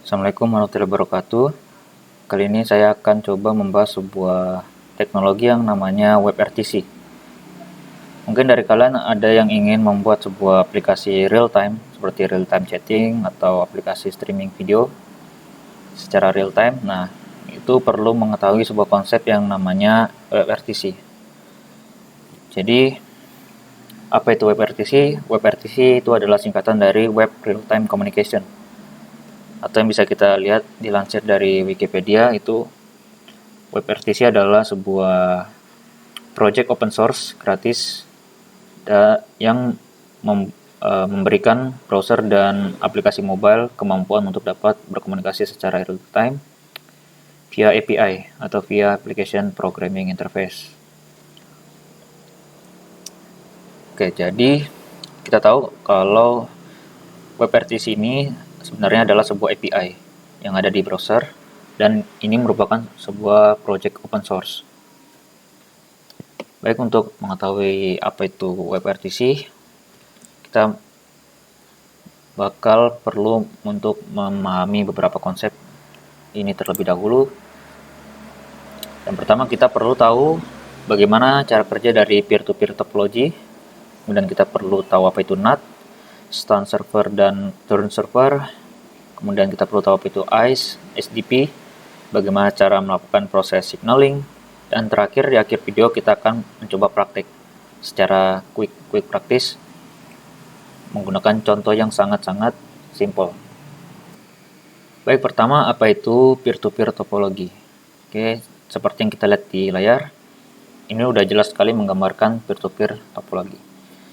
Assalamualaikum warahmatullahi wabarakatuh. Kali ini saya akan coba membahas sebuah teknologi yang namanya WebRTC. Mungkin dari kalian ada yang ingin membuat sebuah aplikasi real time seperti real time chatting atau aplikasi streaming video secara real time. Nah, itu perlu mengetahui sebuah konsep yang namanya WebRTC. Jadi, apa itu WebRTC? WebRTC itu adalah singkatan dari Web Real Time Communication. Atau yang bisa kita lihat dilansir dari Wikipedia, itu WebRTC adalah sebuah project open source gratis yang memberikan browser dan aplikasi mobile kemampuan untuk dapat berkomunikasi secara real time via API atau via Application Programming Interface. Oke, jadi kita tahu kalau WebRTC ini sebenarnya adalah sebuah API yang ada di browser, dan ini merupakan sebuah project open source. Baik, untuk mengetahui apa itu WebRTC, kita bakal perlu untuk memahami beberapa konsep ini terlebih dahulu. Yang pertama, kita perlu tahu bagaimana cara kerja dari peer-to-peer topology. Kemudian kita perlu tahu apa itu NAT, stand server dan turn server. Kemudian kita perlu tahu apa itu ICE, SDP, bagaimana cara melakukan proses signaling, dan terakhir di akhir video kita akan mencoba praktik secara quick practice menggunakan contoh yang sangat-sangat simple. Baik, pertama, apa itu peer-to-peer topologi? Oke, seperti yang kita lihat di layar, ini udah jelas sekali menggambarkan peer-to-peer topologi.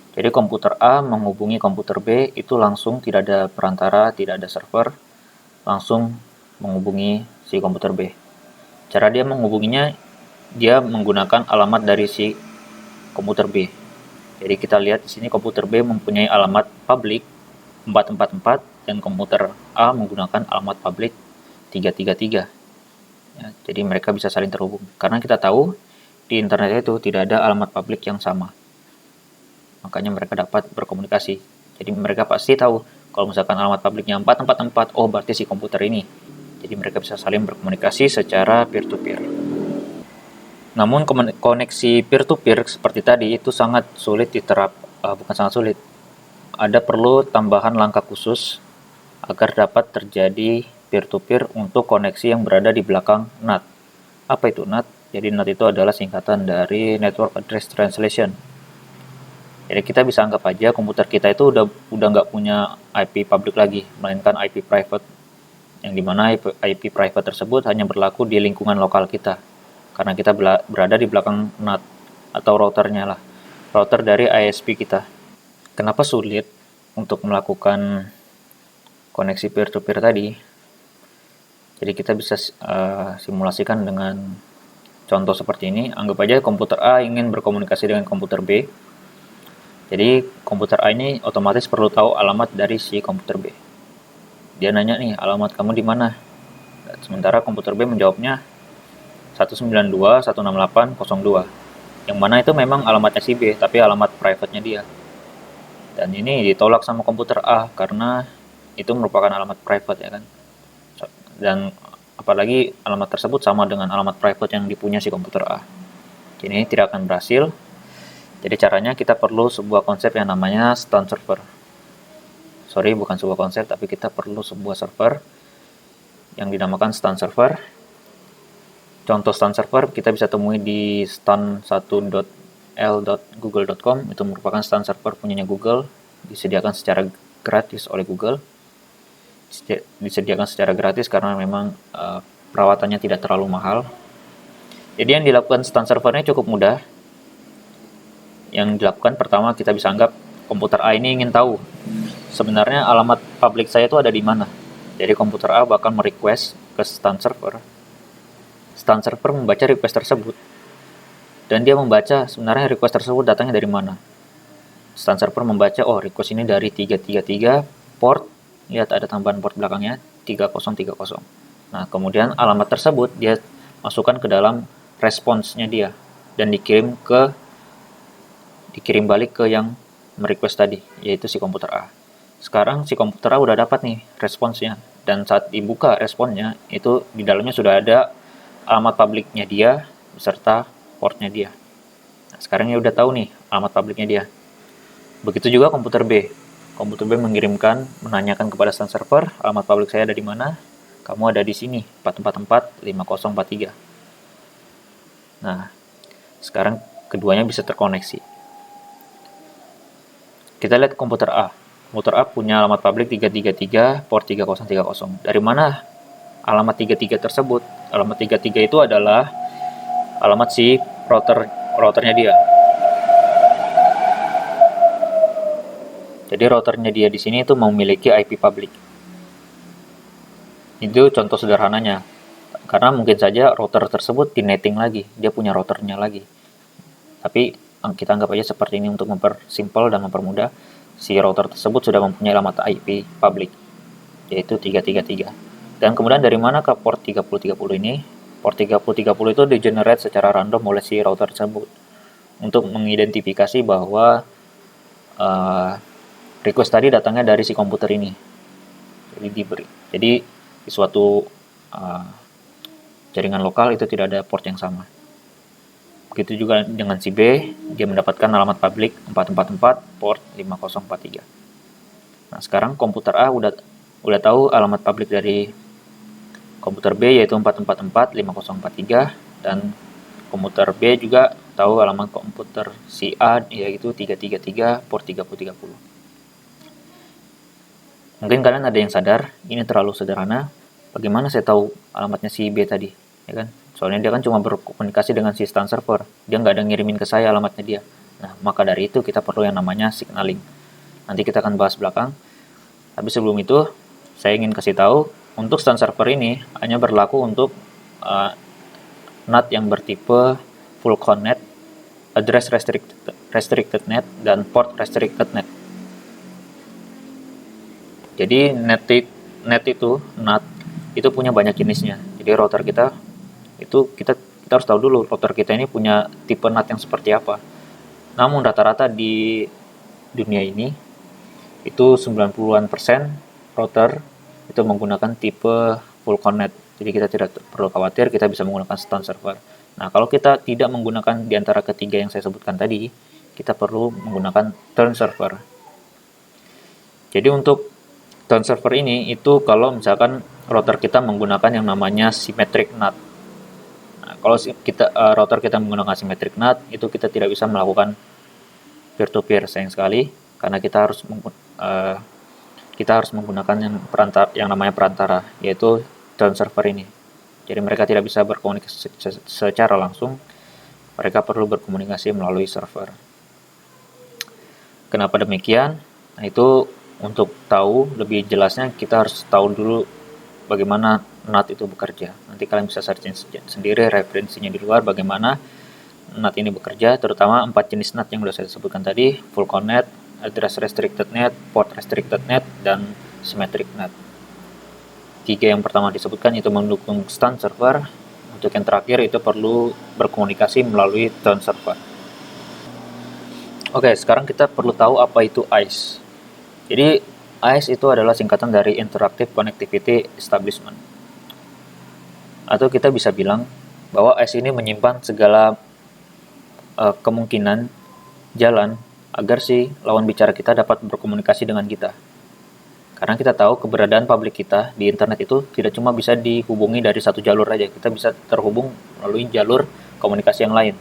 Jadi komputer A menghubungi komputer B itu langsung, tidak ada perantara, tidak ada server, langsung menghubungi si komputer B. Cara dia menghubunginya, dia menggunakan alamat dari si komputer B. Jadi kita lihat di sini komputer B mempunyai alamat public 444 dan komputer A menggunakan alamat public 333. Ya, jadi mereka bisa saling terhubung. Karena kita tahu di internet itu tidak ada alamat public yang sama. Makanya mereka dapat berkomunikasi. Jadi mereka pasti tahu kalau misalkan alamat publiknya 444, oh berarti si komputer ini. Jadi mereka bisa saling berkomunikasi secara peer-to-peer. Namun koneksi peer-to-peer seperti tadi itu sangat sulit bukan sangat sulit. Ada perlu tambahan langkah khusus agar dapat terjadi peer-to-peer untuk koneksi yang berada di belakang NAT. Apa itu NAT? Jadi NAT itu adalah singkatan dari Network Address Translation. Jadi kita bisa anggap aja komputer kita itu udah nggak punya IP public lagi, melainkan IP private, yang dimana IP private tersebut hanya berlaku di lingkungan lokal kita, karena kita berada di belakang NAT atau routernya lah, router dari ISP kita. Kenapa sulit untuk melakukan koneksi peer-to-peer tadi? Jadi kita bisa simulasikan dengan contoh seperti ini. Anggap aja komputer A ingin berkomunikasi dengan komputer B. Jadi komputer A ini otomatis perlu tahu alamat dari si komputer B. Dia nanya nih, alamat kamu di mana? Sementara komputer B menjawabnya 192.168.02. Yang mana itu memang alamatnya si B, tapi alamat private-nya dia. Dan ini ditolak sama komputer A karena itu merupakan alamat private, ya kan. Dan apalagi alamat tersebut sama dengan alamat private yang dipunya si komputer A. Jadi ini tidak akan berhasil. Jadi caranya kita perlu sebuah konsep yang namanya stand server. Sorry, bukan sebuah konsep, tapi kita perlu sebuah server yang dinamakan stand server. Contoh stand server kita bisa temui di stand1.l.google.com. Itu merupakan stand server punyanya Google, disediakan secara gratis oleh Google. Disediakan secara gratis karena memang perawatannya tidak terlalu mahal. Jadi yang dilakukan stand servernya cukup mudah. Yang dilakukan pertama, kita bisa anggap komputer A ini ingin tahu sebenarnya alamat publik saya itu ada di mana. Jadi komputer A bakal merequest ke stand server. Stand server membaca request tersebut, dan dia membaca sebenarnya request tersebut datangnya dari mana. Stand server membaca, oh request ini dari 333 port, lihat ada tambahan port belakangnya 3030. Nah, kemudian alamat tersebut dia masukkan ke dalam responsnya dia dan dikirim balik ke yang merequest tadi, yaitu si komputer A. Sekarang si komputer A udah dapat nih responsnya, dan saat dibuka responnya itu di dalamnya sudah ada alamat publiknya dia beserta portnya dia. Nah, sekarang ya udah tahu nih alamat publiknya dia. Begitu juga komputer B. Komputer B menanyakan kepada stand server, alamat publik saya ada di mana? Kamu ada di sini, 444 5043. Nah, sekarang keduanya bisa terkoneksi. Kita lihat komputer A. Komputer A punya alamat publik 333, port 3030. Dari mana alamat 33 tersebut? Alamat 33 itu adalah alamat si routernya dia. Jadi routernya dia di sini itu memiliki IP public. Itu contoh sederhananya. Karena mungkin saja router tersebut di netting lagi, dia punya routernya lagi. Tapi kita anggap aja seperti ini untuk mempersimpel dan mempermudah. Si router tersebut sudah mempunyai alamat IP public, yaitu 333. Dan kemudian dari mana ke port 3030 ini? Port 3030 itu di-generate secara random oleh si router tersebut untuk mengidentifikasi bahwa request tadi datangnya dari si komputer ini. Jadi di suatu jaringan lokal itu tidak ada port yang sama. Begitu juga dengan si B, dia mendapatkan alamat publik 444 port 5043. Nah, sekarang komputer A udah tahu alamat publik dari komputer B yaitu 444 5043, dan komputer B juga tahu alamat komputer si A yaitu 333 port 3030. Mungkin kalian ada yang sadar, ini terlalu sederhana. Bagaimana saya tahu alamatnya si B tadi, ya kan? Soalnya dia kan cuma berkomunikasi dengan si stand server, dia nggak ada ngirimin ke saya alamatnya dia. Nah, maka dari itu kita perlu yang namanya signaling. Nanti kita akan bahas belakang. Tapi sebelum itu, saya ingin kasih tahu, untuk stand server ini hanya berlaku untuk NAT yang bertipe full connect, address restricted net, dan port restricted net. Jadi NAT itu punya banyak jenisnya. Jadi router kita itu kita harus tahu dulu router kita ini punya tipe NAT yang seperti apa. Namun rata-rata di dunia ini itu 90% router itu menggunakan tipe full connect. Jadi kita tidak perlu khawatir, kita bisa menggunakan stand server. Nah, kalau kita tidak menggunakan di antara ketiga yang saya sebutkan tadi, kita perlu menggunakan turn server. Jadi untuk turn server ini itu kalau misalkan router kita menggunakan yang namanya symmetric NAT. Nah, kalau router kita menggunakan symmetric NAT, itu kita tidak bisa melakukan peer-to-peer, sayang sekali, karena kita harus menggunakan yang namanya perantara, yaitu turn server ini. Jadi mereka tidak bisa berkomunikasi secara langsung, mereka perlu berkomunikasi melalui server. Kenapa demikian? Nah, itu untuk tahu lebih jelasnya kita harus tahu dulu bagaimana NAT itu bekerja. Nanti kalian bisa searching sendiri referensinya di luar bagaimana NAT ini bekerja, terutama 4 jenis NAT yang sudah saya sebutkan tadi, full connect, address restricted net, port restricted net, dan symmetric net. 3 yang pertama disebutkan itu mendukung stand server. Untuk yang terakhir itu perlu berkomunikasi melalui turn server. Oke, sekarang kita perlu tahu apa itu ICE. Jadi ICE itu adalah singkatan dari Interactive Connectivity Establishment. Atau kita bisa bilang bahwa ICE ini menyimpan segala kemungkinan jalan agar si lawan bicara kita dapat berkomunikasi dengan kita. Karena kita tahu keberadaan publik kita di internet itu tidak cuma bisa dihubungi dari satu jalur aja, kita bisa terhubung melalui jalur komunikasi yang lain.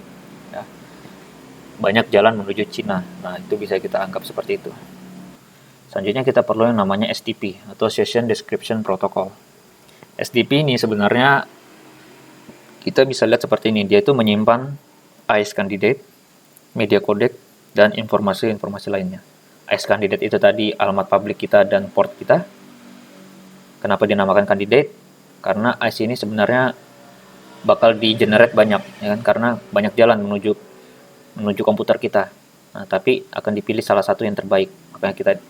Ya. Banyak jalan menuju Cina, nah itu bisa kita anggap seperti itu. Selanjutnya kita perlu yang namanya SDP atau Session Description Protocol. SDP ini sebenarnya kita bisa lihat seperti ini, dia itu menyimpan ICE candidate, media codec, dan informasi-informasi lainnya. ICE candidate itu tadi alamat publik kita dan port kita. Kenapa dinamakan candidate? Karena ICE ini sebenarnya bakal di-generate banyak, ya kan? Karena banyak jalan menuju komputer kita. Nah, tapi akan dipilih salah satu yang terbaik.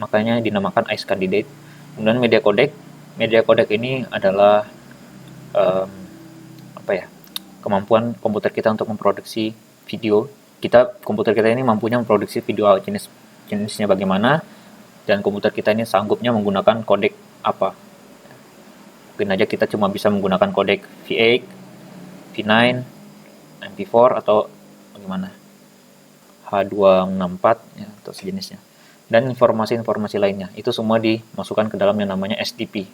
Makanya dinamakan ICE candidate. Kemudian media codec ini adalah kemampuan komputer kita untuk memproduksi video. Komputer kita ini mampunya memproduksi video jenisnya bagaimana, dan komputer kita ini sanggupnya menggunakan kodek apa. mungkin aja kita cuma bisa menggunakan kodek V8, V9, MP4 atau bagaimana, H264 ya, atau sejenisnya. Dan informasi-informasi lainnya itu semua dimasukkan ke dalam yang namanya SDP.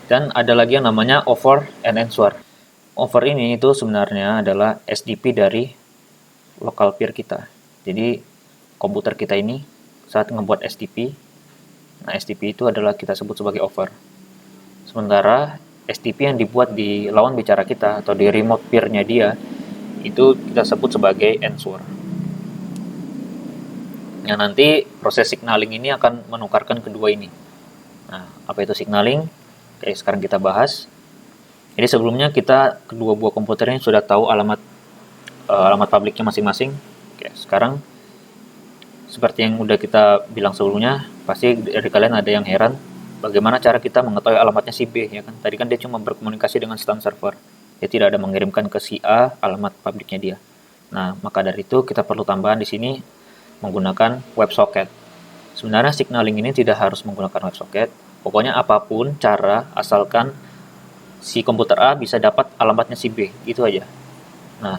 Dan ada lagi yang namanya over and answer. Over ini itu sebenarnya adalah SDP dari local peer kita. Jadi komputer kita ini saat ngebuat SDP, nah SDP itu adalah kita sebut sebagai over. Sementara SDP yang dibuat di lawan bicara kita atau di remote peer-nya dia itu kita sebut sebagai answer. Nah, nanti proses signaling ini akan menukarkan kedua ini. Nah, apa itu signaling? Oke, sekarang kita bahas. Jadi sebelumnya kita kedua buah komputer ini sudah tahu alamat publiknya masing-masing. Oke, sekarang seperti yang udah kita bilang sebelumnya, pasti dari kalian ada yang heran bagaimana cara kita mengetahui alamatnya si B, ya kan? Tadi kan dia cuma berkomunikasi dengan stand server. Dia tidak ada mengirimkan ke si A alamat publiknya dia. Nah, maka dari itu kita perlu tambahan di sini menggunakan WebSocket. Sebenarnya signaling ini tidak harus menggunakan WebSocket. Pokoknya apapun cara, asalkan si komputer A bisa dapat alamatnya si B, itu aja. Nah,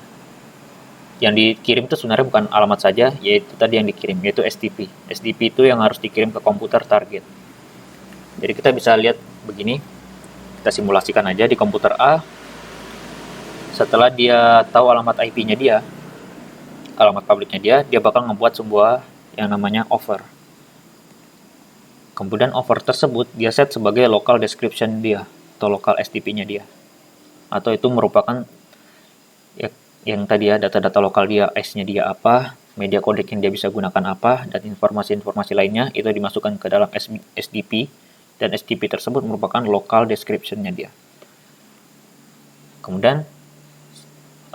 yang dikirim itu sebenarnya bukan alamat saja, yaitu tadi yang dikirim, yaitu SDP. SDP itu yang harus dikirim ke komputer target. Jadi kita bisa lihat begini, kita simulasikan aja di komputer A. Setelah dia tahu alamat IP-nya dia, alamat publiknya dia bakal ngebuat sebuah yang namanya over. Kemudian over tersebut dia set sebagai local description dia atau local SDP-nya dia. Atau itu merupakan ya, yang tadi ya, data-data lokal dia, S-nya dia apa, media codec yang dia bisa gunakan apa, dan informasi-informasi lainnya itu dimasukkan ke dalam SDP, dan SDP tersebut merupakan local description-nya dia. Kemudian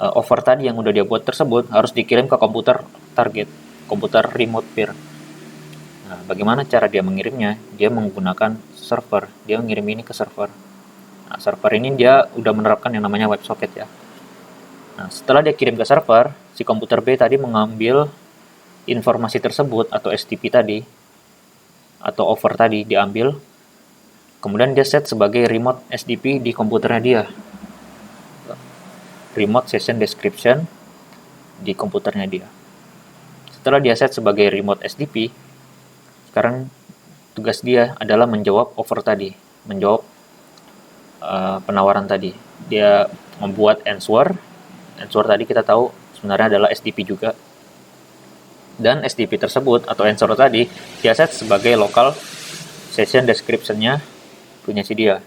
over tadi yang udah dia buat tersebut harus dikirim ke komputer target, komputer remote peer. Nah, bagaimana cara dia mengirimnya? Dia menggunakan server, dia mengirim ini ke server. Nah, server ini dia udah menerapkan yang namanya WebSocket ya. Nah, setelah dia kirim ke server, si komputer B tadi mengambil informasi tersebut atau SDP tadi, atau over tadi diambil, kemudian dia set sebagai remote SDP di komputernya dia. Remote session description di komputernya dia. Setelah dia set sebagai remote SDP, sekarang tugas dia adalah menjawab over tadi, menjawab penawaran tadi. Dia membuat answer tadi kita tahu sebenarnya adalah SDP juga, dan SDP tersebut atau answer tadi dia set sebagai local session description-nya punya si dia.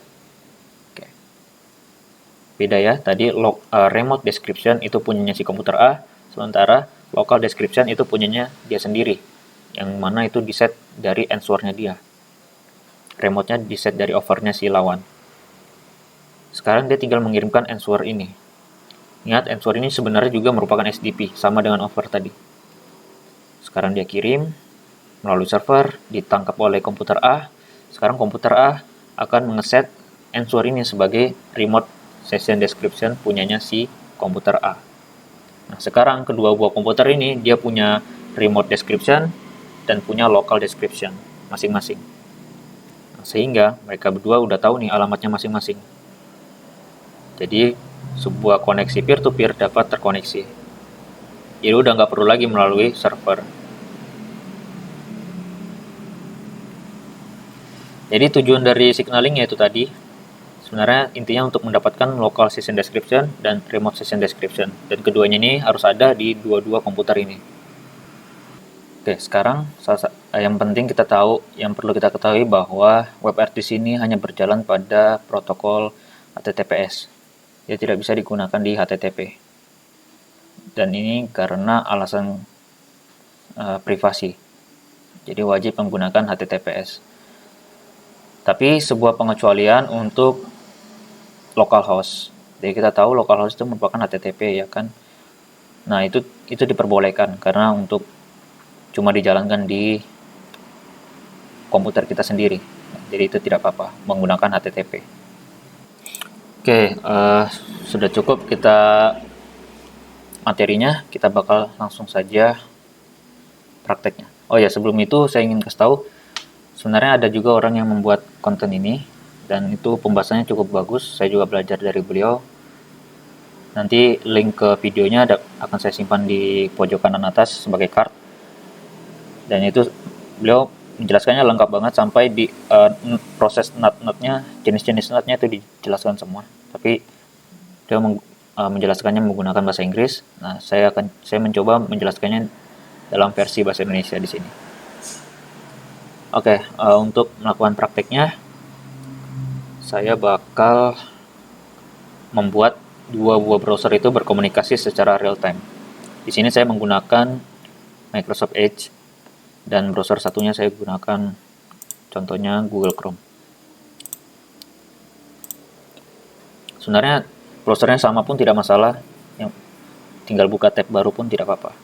Beda ya, tadi remote description itu punyanya si komputer A, sementara local description itu punyanya dia sendiri, yang mana itu diset dari answer-nya dia. Remote-nya diset dari over-nya si lawan. Sekarang dia tinggal mengirimkan answer ini. Ingat, answer ini sebenarnya juga merupakan SDP, sama dengan over tadi. Sekarang dia kirim melalui server, ditangkap oleh komputer A. Sekarang komputer A akan mengeset answer ini sebagai remote session description punyanya si komputer A. Nah, sekarang kedua buah komputer ini dia punya remote description dan punya local description masing-masing. Nah, sehingga mereka berdua udah tahu nih alamatnya masing-masing. Jadi sebuah koneksi peer-to-peer dapat terkoneksi. Jadi udah nggak perlu lagi melalui server. Jadi tujuan dari signaling yaitu tadi, sebenarnya intinya untuk mendapatkan local session description dan remote session description. Dan keduanya ini harus ada di dua-dua komputer ini. Oke, sekarang yang penting kita tahu, yang perlu kita ketahui bahwa WebRTC ini hanya berjalan pada protokol HTTPS. Dia tidak bisa digunakan di HTTP. Dan ini karena alasan privasi. Jadi wajib menggunakan HTTPS. Tapi sebuah pengecualian untuk localhost. Jadi kita tahu localhost itu merupakan HTTP ya kan. Nah, itu diperbolehkan karena untuk cuma dijalankan di komputer kita sendiri. Jadi itu tidak apa-apa menggunakan HTTP. Oke, sudah cukup kita materinya, kita bakal langsung saja prakteknya. Oh ya, sebelum itu saya ingin kasih tahu, sebenarnya ada juga orang yang membuat konten ini. dan itu pembahasannya cukup bagus. Saya juga belajar dari beliau. Nanti link ke videonya akan saya simpan di pojok kanan atas sebagai card. Dan itu beliau menjelaskannya lengkap banget sampai di proses nut-nutnya, jenis-jenis nutnya itu dijelaskan semua. Tapi dia menjelaskannya menggunakan bahasa Inggris. Nah, saya mencoba menjelaskannya dalam versi bahasa Indonesia di sini. Oke, untuk melakukan prakteknya, saya bakal membuat dua buah browser itu berkomunikasi secara real time. Di sini saya menggunakan Microsoft Edge dan browser satunya saya gunakan contohnya Google Chrome. Sebenarnya browsernya sama pun tidak masalah, yang tinggal buka tab baru pun tidak apa-apa.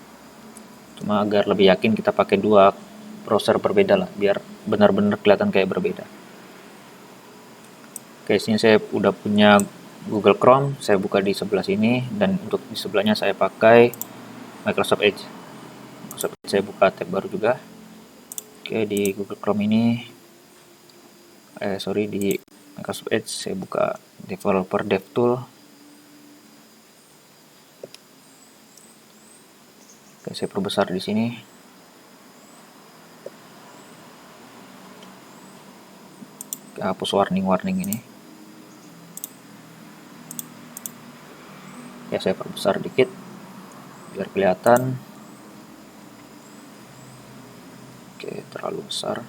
Cuma agar lebih yakin kita pakai dua browser berbeda lah, biar benar-benar kelihatan kayak berbeda. Oke, sini saya udah punya Google Chrome, saya buka di sebelah sini, dan untuk di sebelahnya saya pakai Microsoft Edge. Microsoft Edge saya buka tab baru juga. Oke, di Google Chrome ini, di Microsoft Edge saya buka Developer DevTool. Oke, saya perbesar di sini. Oke, hapus warning-warning ini. Ya, saya perbesar dikit biar kelihatan. Oke, terlalu besar.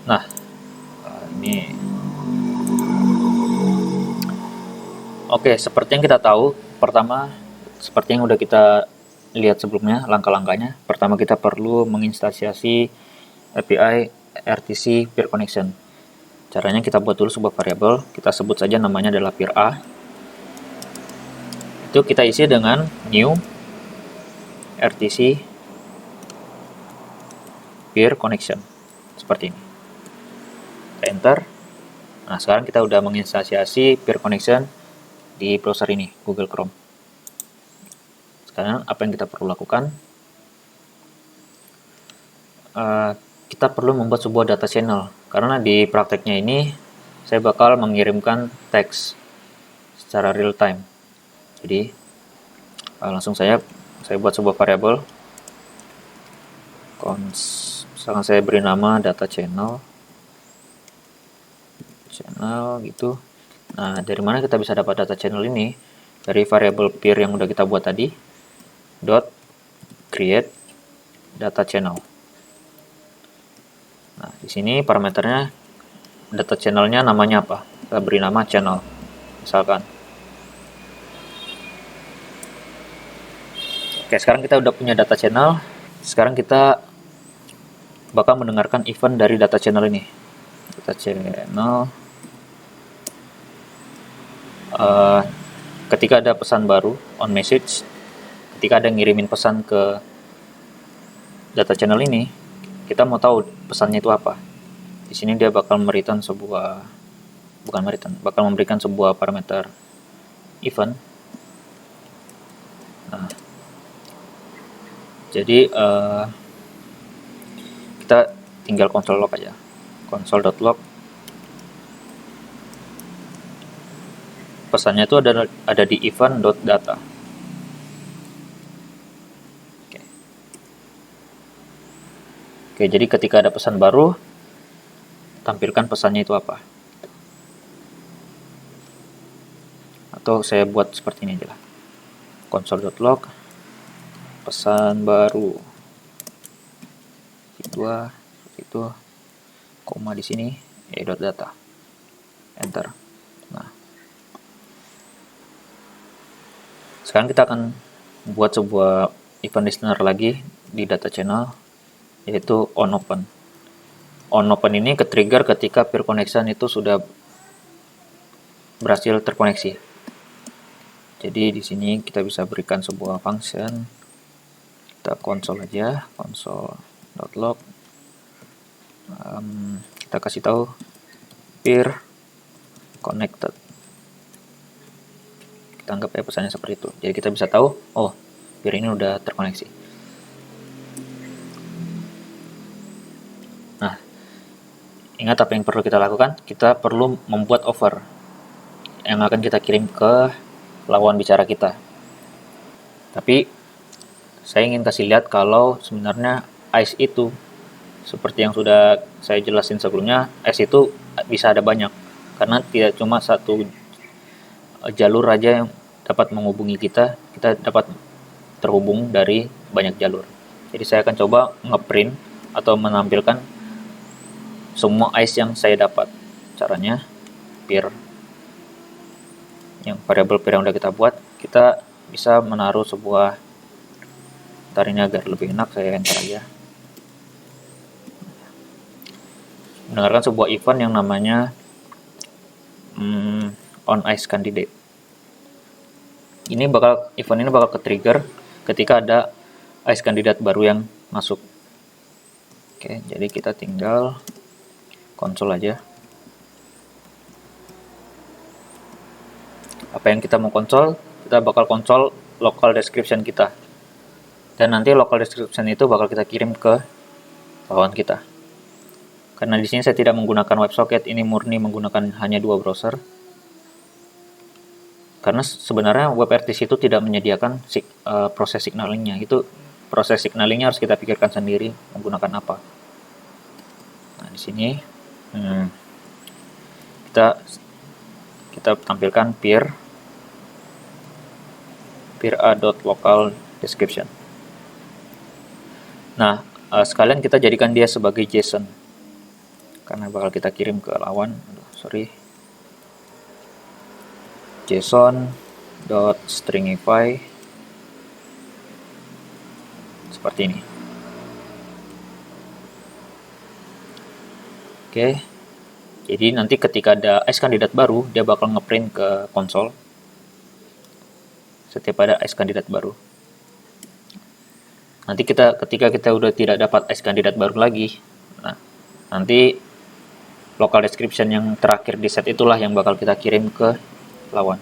Nah, ini. Oke, seperti yang kita tahu, pertama, seperti yang udah kita lihat sebelumnya, langkah-langkahnya. Pertama, kita perlu menginstansiasi API RTC Peer Connection. Caranya kita buat dulu sebuah variabel, kita sebut saja namanya adalah peer A. Itu kita isi dengan new RTC Peer Connection. Seperti ini. Kita enter. Nah, sekarang kita udah menginstansiasi peer connection di browser ini, Google Chrome. Sekarang apa yang kita perlu lakukan? Kita perlu membuat sebuah data channel, karena di prakteknya ini saya bakal mengirimkan teks secara real time. Jadi langsung saya buat sebuah variabel, misalkan saya beri nama data channel gitu. Nah, dari mana kita bisa dapat data channel ini? Dari variabel peer yang udah kita buat tadi, dot create data channel. Nah, di sini parameternya data channelnya namanya apa? Kita beri nama channel, misalkan. Oke, sekarang kita udah punya data channel. Sekarang kita bakal mendengarkan event dari data channel ini. Data channel. Ketika ada pesan baru on message, ketika ada ngirimin pesan ke data channel ini, kita mau tahu pesannya itu apa. Di sini dia bakal memberikan sebuah parameter event. Nah, jadi kita tinggal console log aja, console.log. Pesannya itu ada di event.data. Oke, jadi ketika ada pesan baru, tampilkan pesannya itu apa. Atau saya buat seperti ini aja lah. Console.log pesan baru. Itu koma di sini, .data. Enter. Nah. Sekarang kita akan buat sebuah event listener lagi di data channel, yaitu onOpen. onOpen ini ke-trigger ketika peer connection itu sudah berhasil terkoneksi. Jadi di sini kita bisa berikan sebuah function. Kita console aja, console.log. Kita kasih tahu peer connected. Kita anggap ya pesannya seperti itu. Jadi kita bisa tahu, oh, peer ini udah terkoneksi. Nah, Ingat apa yang perlu kita lakukan? Kita perlu membuat offer yang akan kita kirim ke lawan bicara kita. Tapi saya ingin kasih lihat kalau sebenarnya ICE itu seperti yang sudah saya jelasin sebelumnya, ICE itu bisa ada banyak karena tidak cuma satu jalur aja yang dapat menghubungi kita dapat terhubung dari banyak jalur. Jadi saya akan coba ngeprint atau menampilkan semua ICE yang saya dapat. Caranya peer, yang variabel peer yang udah kita buat, kita bisa menaruh sebuah, ntar ini agar lebih enak saya enter aja, mendengarkan sebuah event yang namanya on ICE candidate. Event ini bakal ke-trigger ketika ada ICE candidate baru yang masuk. Oke, jadi kita tinggal konsol aja. Apa yang kita mau konsol? Kita bakal konsol local description kita. Dan nanti local description itu bakal kita kirim ke lawan kita. Karena di sini saya tidak menggunakan WebSocket, ini murni menggunakan hanya 2 browser. Karena sebenarnya WebRTC itu tidak menyediakan proses signalingnya. Itu proses signalingnya harus kita pikirkan sendiri menggunakan apa. Nah, di sini kita tampilkan peer a.local description. Nah, sekalian kita jadikan dia sebagai JSON karena bakal kita kirim ke lawan. JSON.stringify seperti ini. Oke, jadi nanti ketika ada ICE kandidat baru, dia bakal ngeprint ke konsol setiap ada ICE kandidat baru. Nanti ketika kita udah tidak dapat ICE kandidat baru lagi, nah nanti local description yang terakhir di set itulah yang bakal kita kirim ke lawan.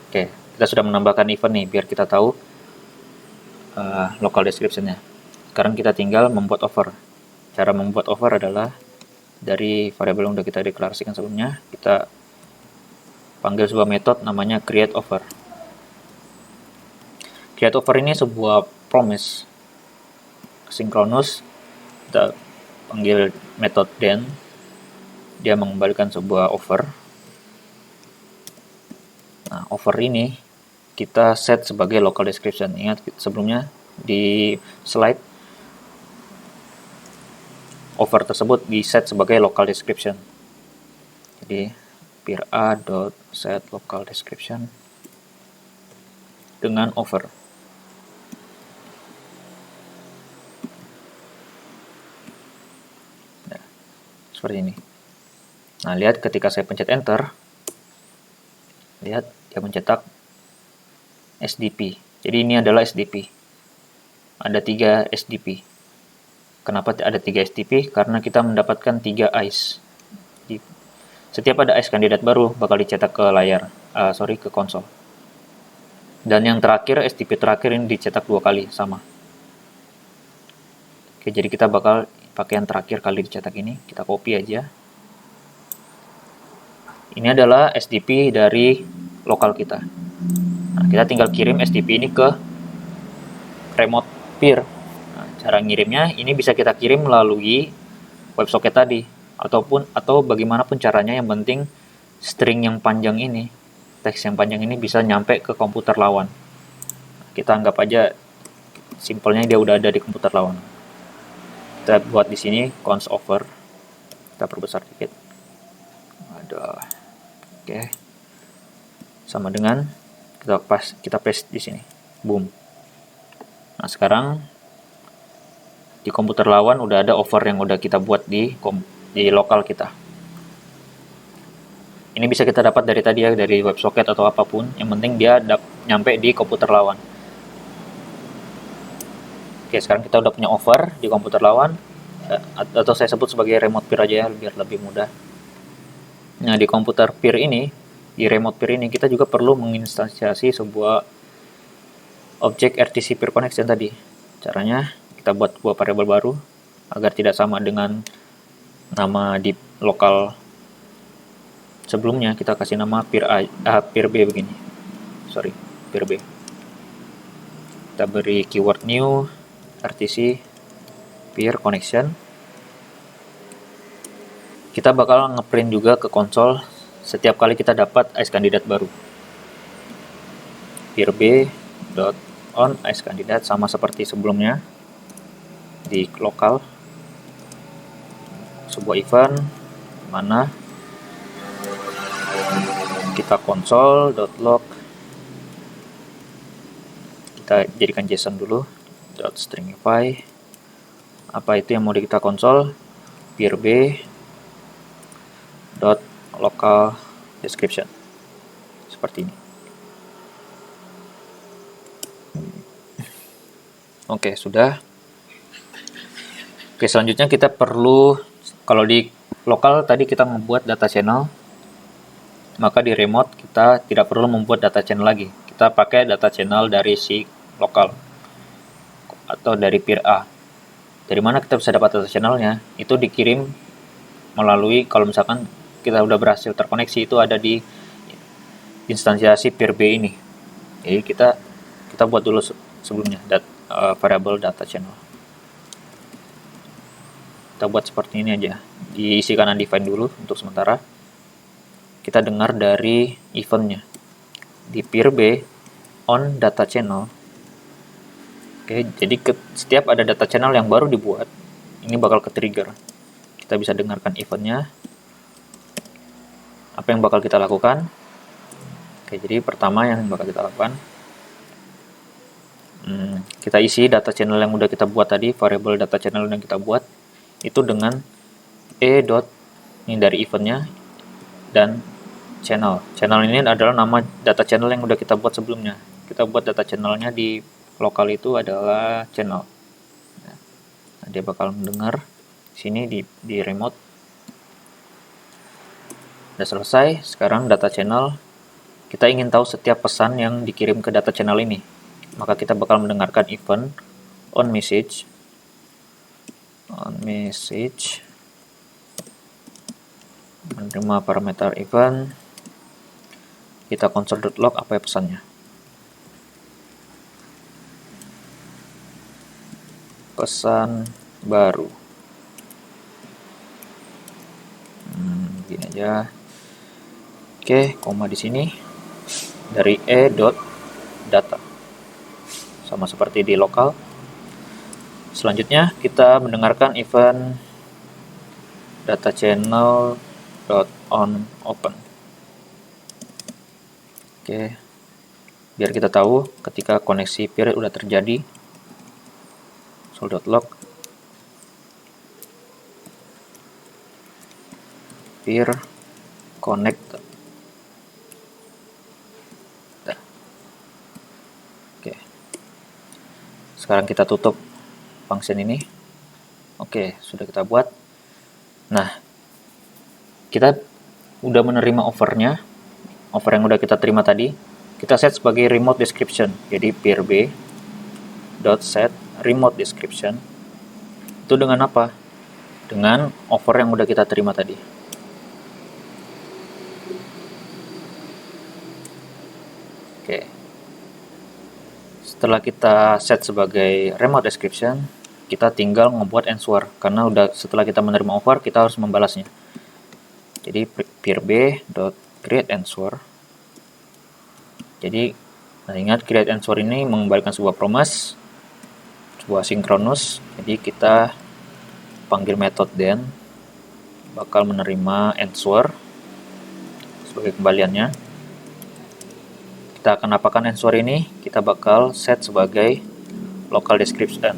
Oke, kita sudah menambahkan event nih biar kita tahu local description-nya. Sekarang kita tinggal membuat offer. Cara membuat offer adalah dari variabel yang sudah kita deklarasikan sebelumnya, kita panggil sebuah metode namanya create offer. Create offer ini sebuah promise sinkronus. Kita panggil metode then, dia mengembalikan sebuah offer. Nah, offer ini kita set sebagai local description. Ingat sebelumnya di slide, offer tersebut di set sebagai local description. Jadi peer a.set local description dengan offer. Nah, seperti ini. Nah, lihat ketika saya pencet enter, lihat dia mencetak SDP. Jadi ini adalah SDP. Ada 3 SDP. Kenapa ada 3 SDP? Karena kita mendapatkan 3 ICE. Setiap ada ICE kandidat baru bakal dicetak ke ke konsol. Dan yang terakhir, SDP terakhir ini dicetak 2 kali sama. Oke, jadi kita bakal pakai yang terakhir kali dicetak ini. Kita copy aja. Ini adalah SDP dari lokal kita. Nah, kita tinggal kirim SDP ini ke remote peer. Nah, cara ngirimnya ini bisa kita kirim melalui WebSocket tadi atau bagaimanapun caranya, yang penting string yang panjang ini, teks yang panjang ini bisa nyampe ke komputer lawan. Kita anggap aja simpelnya dia udah ada di komputer lawan. Kita buat di sini cons offer. Kita perbesar dikit. Oke. Sama dengan kita paste di sini. Boom. Nah, sekarang di komputer lawan udah ada offer yang udah kita buat di lokal kita. Ini bisa kita dapat dari tadi ya, dari WebSocket atau apapun. Yang penting dia nyampe di komputer lawan. Oke, sekarang kita udah punya offer di komputer lawan, atau saya sebut sebagai remote peer aja ya, biar lebih mudah. Nah, di komputer peer ini, di remote peer ini, kita juga perlu menginstansiasi sebuah objek RTC peer connection tadi. Caranya kita buat sebuah variabel baru agar tidak sama dengan nama di lokal sebelumnya kita kasih nama peer B begini. Peer B. Kita beri keyword new RTC peer connection. Kita bakal ngeprint juga ke konsol setiap kali kita dapat ice kandidat baru. Peer B dot on ice kandidat sama seperti sebelumnya di lokal, sebuah event mana kita console.log, kita jadikan JSON dulu, .stringify, apa itu yang mau kita konsol, peer B .local description, seperti ini. Oke, sudah. Oke, selanjutnya kita perlu, kalau di lokal tadi kita membuat data channel, maka di remote kita tidak perlu membuat data channel lagi. Kita pakai data channel dari si lokal atau dari peer A. Dari mana kita bisa dapat data channelnya? Itu dikirim melalui, kalau misalkan kita udah berhasil terkoneksi, itu ada di instansiasi peer B ini. Jadi kita buat dulu sebelumnya variable data channel. Kita buat seperti ini aja, diisikan undefined dulu untuk sementara. Kita dengar dari eventnya di peer B on data channel. Oke, jadi setiap ada data channel yang baru dibuat, ini bakal ke-trigger. Kita bisa dengarkan eventnya. Apa yang bakal kita lakukan? Oke, jadi pertama yang bakal kita lakukan, kita isi data channel yang udah kita buat tadi, variable data channel yang kita buat itu dengan ini dari eventnya dan channel. Channel ini adalah nama data channel yang udah kita buat sebelumnya. Kita buat data channelnya di lokal itu adalah channel. Nah, dia bakal mendengar sini di remote. Udah selesai. Sekarang data channel, kita ingin tahu setiap pesan yang dikirim ke data channel ini. Maka kita bakal mendengarkan event on message menerima parameter event, kita console.log apa ya pesannya, pesan baru, gini aja. Oke, koma di sini dari data sama seperti di lokal. Selanjutnya kita mendengarkan event data channel on open. Oke, biar kita tahu ketika koneksi peer udah terjadi. Console.log peer connect. Oke, sekarang kita tutup function ini. Oke, sudah kita buat. Nah, kita udah menerima offer yang udah kita terima tadi. Kita set sebagai remote description. Jadi peer B .set remote description itu dengan apa? Dengan offer yang udah kita terima tadi. Oke. Setelah kita set sebagai remote description, kita tinggal ngebuat answer, karena setelah kita menerima offer kita harus membalasnya. Jadi peer B .create answer. Jadi ingat, create answer ini mengembalikan sebuah promise, sebuah sinkronus. Jadi kita panggil method then bakal menerima answer sebagai kembaliannya. Kita akan apakan answer ini? Kita bakal set sebagai local description,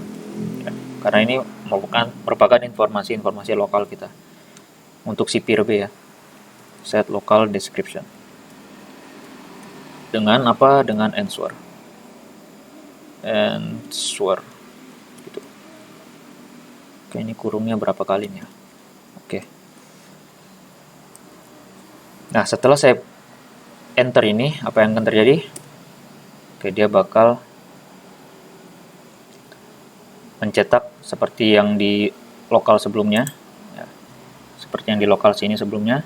karena ini merupakan informasi lokal kita untuk si peer B ya. Set local description dengan apa? Dengan answer gitu. Oke, ini kurungnya berapa kalinya? Oke. Nah, setelah saya enter ini, apa yang akan terjadi? Oke, dia bakal mencetak seperti yang di lokal sebelumnya ya. seperti yang di lokal sini sebelumnya.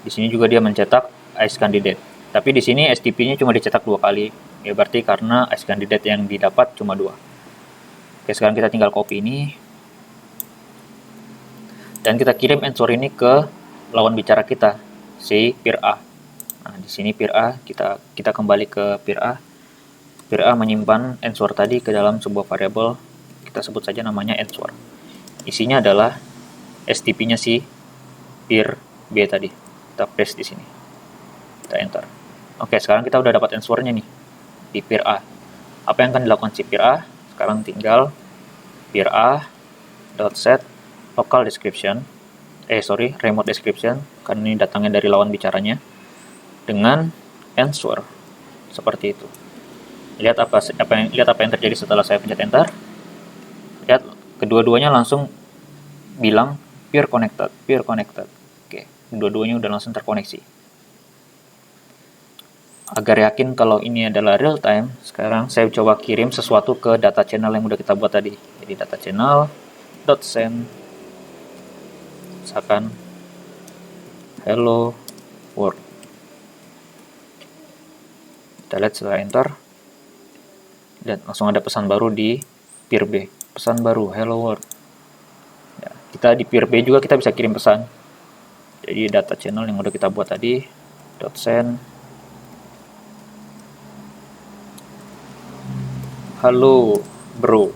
Di sini juga dia mencetak ice candidate. Tapi di sini STP-nya cuma dicetak 2 kali. Ya berarti karena ice candidate yang didapat cuma 2. Oke, sekarang kita tinggal copy ini. Dan kita kirim answer ini ke lawan bicara kita, si peer A. Nah, di sini peer A, kita kembali ke peer A. Peer A menyimpan answer tadi ke dalam sebuah variabel, kita sebut saja namanya answer. Isinya adalah STP-nya si peer B tadi. Kita paste di sini. Kita enter. Oke, sekarang kita udah dapat answer-nya nih di peer A. Apa yang akan dilakukan si peer A? Sekarang tinggal peer A.set local description, remote description, karena ini datangnya dari lawan bicaranya, dengan answer seperti itu. Lihat apa yang terjadi setelah saya pencet enter. Lihat, kedua-duanya langsung bilang peer connected. Oke, kedua-duanya udah langsung terkoneksi. Agar yakin kalau ini adalah real time, sekarang saya coba kirim sesuatu ke data channel yang udah kita buat tadi. Jadi data channel .send misalkan hello world. Kita lihat setelah enter, dan langsung ada pesan baru di peer B. Pesan baru hello world. Ya, kita di peer B juga kita bisa kirim pesan. Jadi data channel yang udah kita buat tadi .send halo bro,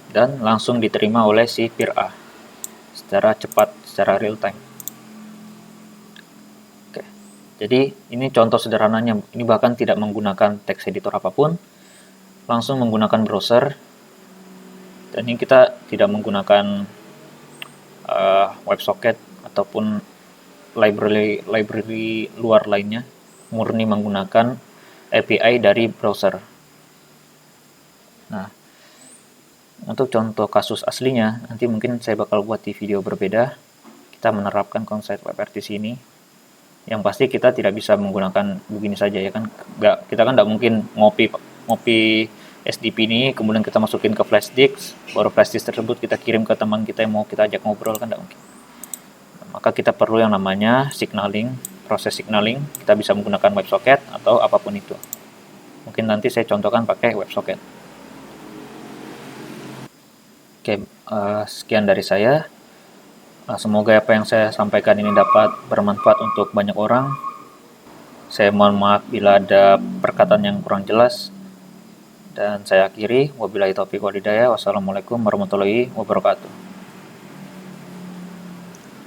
dan langsung diterima oleh si peer A secara cepat, secara real time. Oke, jadi ini contoh sederhananya. Ini bahkan tidak menggunakan text editor apapun, langsung menggunakan browser, dan ini kita tidak menggunakan WebSocket ataupun library luar lainnya, murni menggunakan API dari browser. Nah, untuk contoh kasus aslinya, nanti mungkin saya bakal buat di video berbeda. Kita menerapkan konsep WebRTC ini. Yang pasti kita tidak bisa menggunakan begini saja ya kan. Kita kan nggak mungkin ngopi SDP ini, kemudian kita masukin ke flash disk, baru flash disk tersebut kita kirim ke teman kita yang mau kita ajak ngobrol, kan nggak mungkin. Maka kita perlu yang namanya signaling, proses signaling. Kita bisa menggunakan WebSocket atau apapun itu. Mungkin nanti saya contohkan pakai WebSocket. Oke, sekian dari saya. Semoga apa yang saya sampaikan ini dapat bermanfaat untuk banyak orang. Saya mohon maaf bila ada perkataan yang kurang jelas. Dan saya akhiri, wabillahi taufiq wal hidayah. Wassalamualaikum warahmatullahi wabarakatuh.